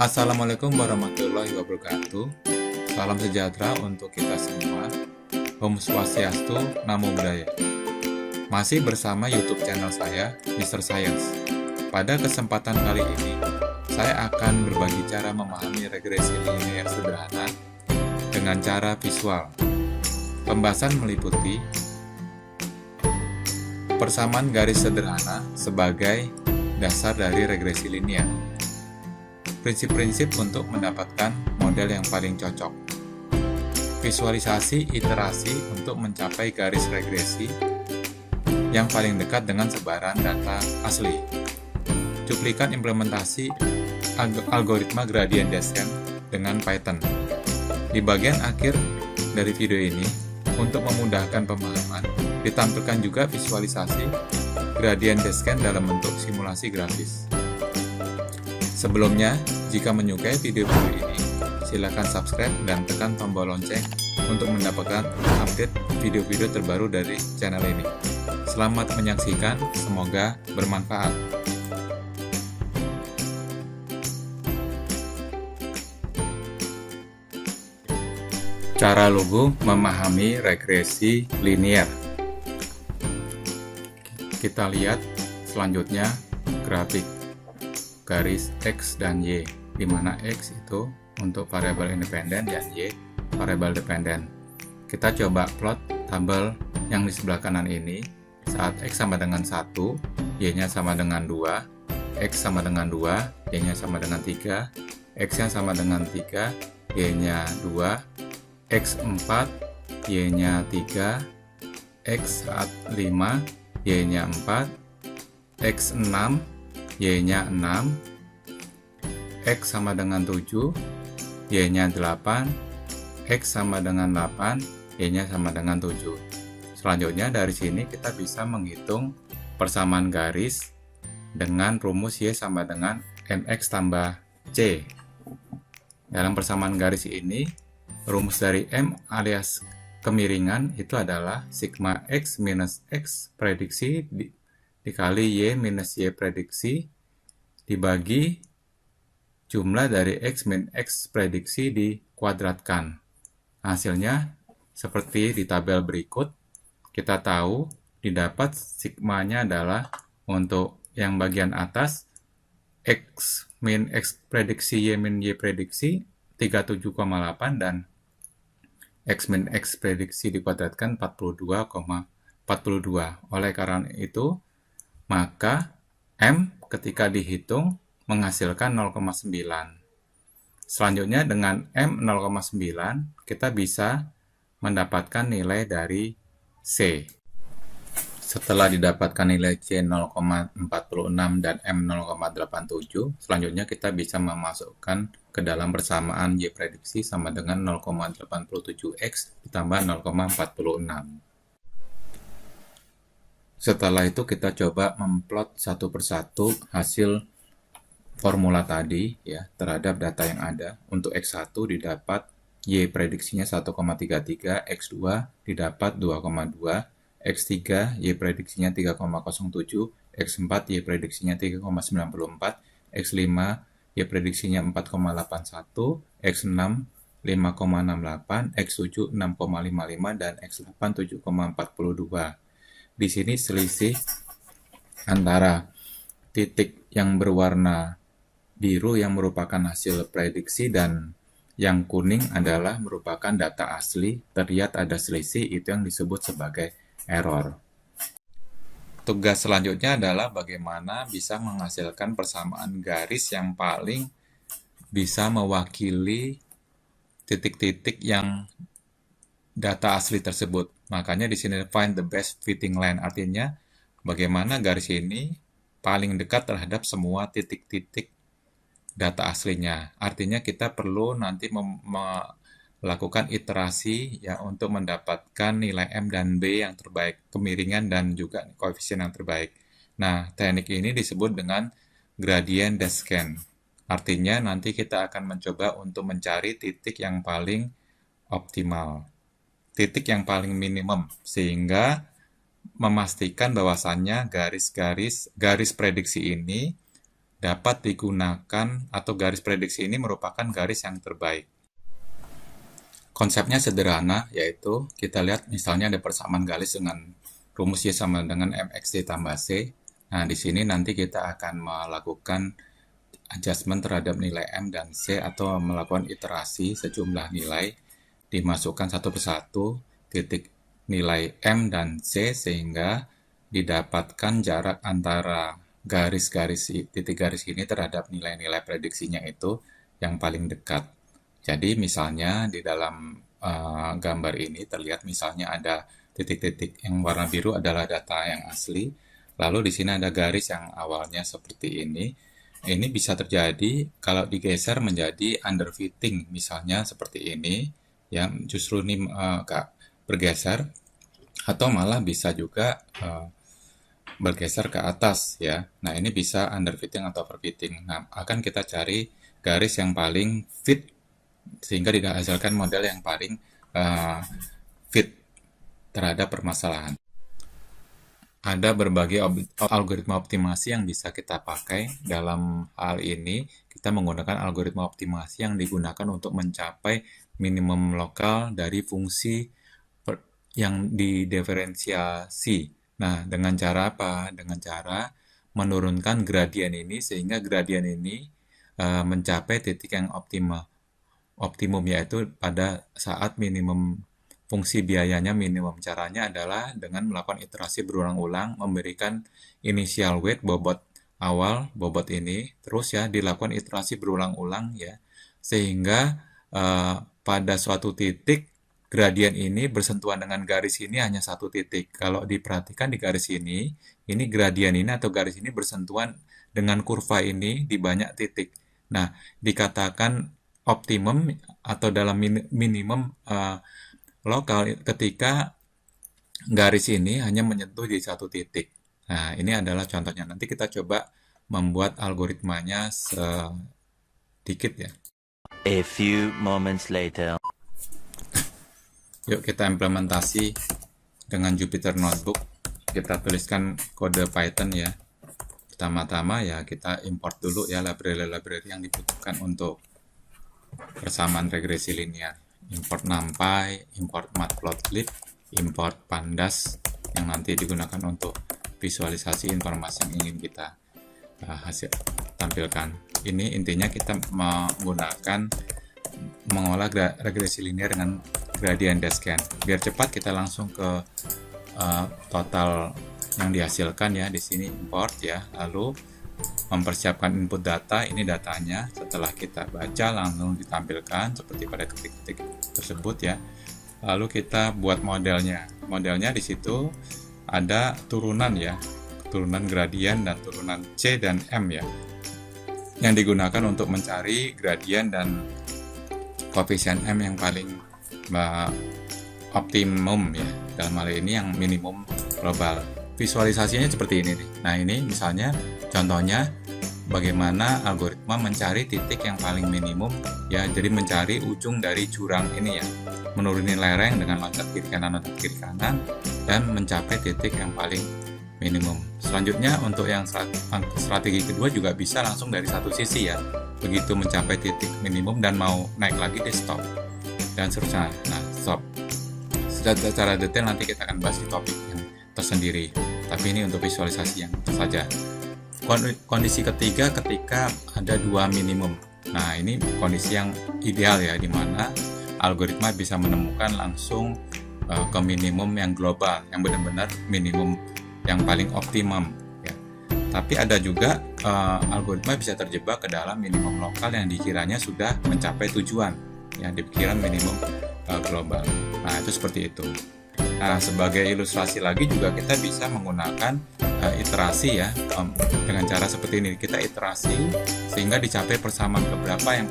Assalamualaikum warahmatullahi wabarakatuh. Salam sejahtera untuk kita semua. Om Swastiastu, Namo Buddhaya. Masih bersama YouTube channel saya, Mr. Science. Pada kesempatan kali ini, saya akan berbagi cara memahami regresi linear sederhana dengan cara visual. Pembahasan meliputi persamaan garis sederhana sebagai dasar dari regresi linear. Prinsip-prinsip untuk mendapatkan model yang paling cocok. Visualisasi iterasi untuk mencapai garis regresi yang paling dekat dengan sebaran data asli. Cuplikan implementasi algoritma gradient descent dengan Python. Di bagian akhir dari video ini, untuk memudahkan pemahaman, ditampilkan juga visualisasi gradient descent dalam bentuk simulasi grafis. Sebelumnya, jika menyukai video ini, silakan subscribe dan tekan tombol lonceng untuk mendapatkan update video-video terbaru dari channel ini. Selamat menyaksikan, semoga bermanfaat. Cara lugu memahami regresi linear. Kita lihat selanjutnya grafik garis X dan Y, di mana X itu untuk variabel independen dan Y variabel dependen. Kita coba plot tabel yang di sebelah kanan ini. Saat X sama dengan 1, Y-nya sama dengan 2, X sama dengan 2, Y-nya sama dengan 3, X-nya sama dengan 3, Y-nya 2, X4, Y-nya 3, X saat 5, Y-nya 4, X6, Y-nya 6, X sama dengan 7, Y-nya 8, X sama dengan 8, Y-nya sama dengan 7. Selanjutnya dari sini kita bisa menghitung persamaan garis dengan rumus Y sama dengan MX tambah C. Dalam persamaan garis ini, rumus dari M alias kemiringan itu adalah sigma X minus X prediksi dikali Y minus Y prediksi dibagi jumlah dari X min X prediksi dikuadratkan. Hasilnya seperti di tabel berikut. Kita tahu didapat sigmanya adalah untuk yang bagian atas X min X prediksi Y min Y prediksi 37,8 dan X min X prediksi dikuadratkan 42,42. Oleh karena itu, maka M ketika dihitung menghasilkan 0,9. Selanjutnya dengan M 0,9 kita bisa mendapatkan nilai dari C. Setelah didapatkan nilai C 0,46 dan M 0,87, selanjutnya kita bisa memasukkan ke dalam persamaan Y prediksi sama dengan 0,87X ditambah 0,46. Setelah itu kita coba memplot satu persatu hasil formula tadi ya terhadap data yang ada. Untuk X1 didapat Y prediksinya 1,33, X2 didapat 2,2, X3 Y prediksinya 3,07, X4 Y prediksinya 3,94, X5 Y prediksinya 4,81, X6 5,68, X7 6,55 dan X8 7,42. Di sini selisih antara titik yang berwarna biru yang merupakan hasil prediksi dan yang kuning adalah merupakan data asli. Terlihat ada selisih, itu yang disebut sebagai error. Tugas selanjutnya adalah bagaimana bisa menghasilkan persamaan garis yang paling bisa mewakili titik-titik yang data asli tersebut. Makanya di sini find the best fitting line, artinya bagaimana garis ini paling dekat terhadap semua titik-titik data aslinya. Artinya kita perlu nanti melakukan iterasi ya untuk mendapatkan nilai M dan B yang terbaik, kemiringan dan juga koefisien yang terbaik. Nah, teknik ini disebut dengan gradient descent. Artinya nanti kita akan mencoba untuk mencari titik yang paling optimal, titik yang paling minimum, sehingga memastikan bahwasannya garis prediksi ini dapat digunakan atau garis prediksi ini merupakan garis yang terbaik. Konsepnya sederhana, yaitu kita lihat misalnya ada persamaan garis dengan rumus Y sama dengan MXD tambah C. Nah, di sini nanti kita akan melakukan adjustment terhadap nilai M dan C atau melakukan iterasi sejumlah nilai, dimasukkan satu persatu titik nilai M dan C sehingga didapatkan jarak antara titik garis ini terhadap nilai-nilai prediksinya itu yang paling dekat. Jadi misalnya di dalam gambar ini terlihat misalnya ada titik-titik yang warna biru adalah data yang asli, lalu di sini ada garis yang awalnya seperti ini. Ini bisa terjadi kalau digeser menjadi underfitting, misalnya seperti ini, yang justru ini bergeser, atau malah bisa juga bergeser ke atas ya. Nah, ini bisa underfitting atau overfitting. Nah, akan kita cari garis yang paling fit sehingga dihasilkan model yang paling fit terhadap permasalahan. Ada berbagai algoritma optimasi yang bisa kita pakai. Dalam hal ini, kita menggunakan algoritma optimasi yang digunakan untuk mencapai minimum lokal dari fungsi yang didiferensiasi. Nah, dengan cara apa? Dengan cara menurunkan gradien ini sehingga gradien ini mencapai titik yang optimum, yaitu pada saat minimum fungsi biayanya minimum. Caranya adalah dengan melakukan iterasi berulang-ulang, memberikan initial weight bobot awal, bobot ini, terus ya dilakukan iterasi berulang-ulang ya, sehingga pada suatu titik gradien ini bersentuhan dengan garis ini hanya satu titik. Kalau diperhatikan di garis ini gradien ini atau garis ini bersentuhan dengan kurva ini di banyak titik. Nah, dikatakan optimum atau dalam minimum lokal ketika garis ini hanya menyentuh di satu titik. Nah, ini adalah contohnya. Nanti kita coba membuat algoritmanya sedikit ya. A few moments later. Yuk kita implementasi dengan Jupyter Notebook. Kita tuliskan kode Python ya. Pertama-tama ya kita import dulu ya library-library yang dibutuhkan untuk persamaan regresi linear. Import NumPy, import Matplotlib, import Pandas yang nanti digunakan untuk visualisasi informasi yang ingin kita tampilkan. Ini intinya kita mengolah regresi linear dengan gradient descent. Biar cepat kita langsung ke total yang dihasilkan ya. Di sini import ya, lalu mempersiapkan input data. Ini datanya, setelah kita baca langsung ditampilkan seperti pada ketik-ketik tersebut ya. Lalu kita buat modelnya. Modelnya di situ ada turunan ya, turunan gradien dan turunan C dan M ya, yang digunakan untuk mencari gradien dan koefisien M yang paling optimum ya, dalam hal ini yang minimum global. Visualisasinya seperti ini nih. Nah, ini misalnya contohnya bagaimana algoritma mencari titik yang paling minimum ya, jadi mencari ujung dari jurang ini ya, menuruni lereng dengan loncat kiri kanan dan mencapai titik yang paling minimum. Selanjutnya untuk yang strategi kedua juga bisa langsung dari satu sisi ya, begitu mencapai titik minimum dan mau naik lagi di stop dan seterusnya. Nah, stop secara detail nanti kita akan bahas di topik yang tersendiri, tapi ini untuk visualisasi yang saja. Kondisi ketiga ketika ada dua minimum. Nah, ini kondisi yang ideal ya, di mana algoritma bisa menemukan langsung ke minimum yang global, yang benar-benar minimum yang paling optimum ya. Tapi ada juga algoritma bisa terjebak ke dalam minimum lokal yang dikiranya sudah mencapai tujuan ya, dipikiran minimum global. Nah, itu seperti itu. Nah, sebagai ilustrasi lagi juga kita bisa menggunakan iterasi ya, dengan cara seperti ini. Kita iterasi sehingga dicapai persamaan keberapa yang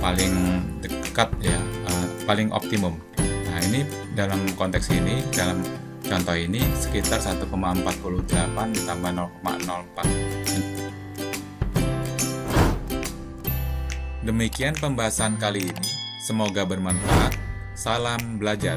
paling dekat ya, paling optimum. Nah, ini dalam konteks ini, dalam contoh ini sekitar 1,48 ditambah 0,04. Demikian pembahasan kali ini. Semoga bermanfaat. Salam belajar.